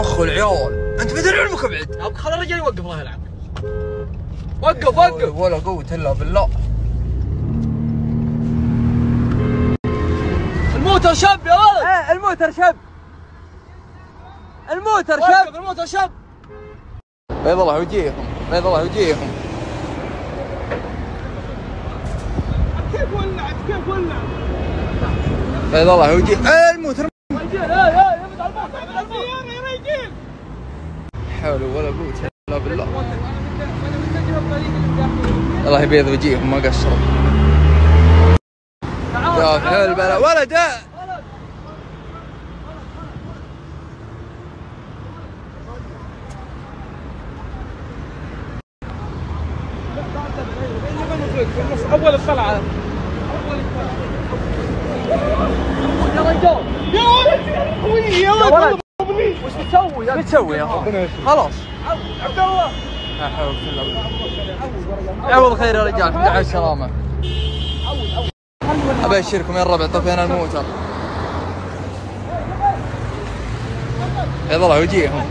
اخ العيال انت بدل علمك ابعد. خلي الرجال يوقف الله يلعب. وقف. ولا قوة الا بالله. الموتر شب يا ولد. ايه الموتر شب. الموتر شب. بيض الله وجيههم. كيف ولعت بيض الله وجيه. الموتر. يا ابد على الموتر يا رجال. حول ولا قوة الا بالله. الله يبيض وجيههم ما قصروا. يا حول بلا ولد. اول الطلعه يا رجال يا ولد يا ولد وش بتسوي يا اخي؟ خلاص عبد الله لا حول ولا قوة. عوض خير يا رجال على السلامة. ابشركم يا الربع طفينا الموتر. بيض الله وجيههم.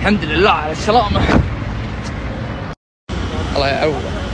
الحمد لله على السلامة. الله يعوض.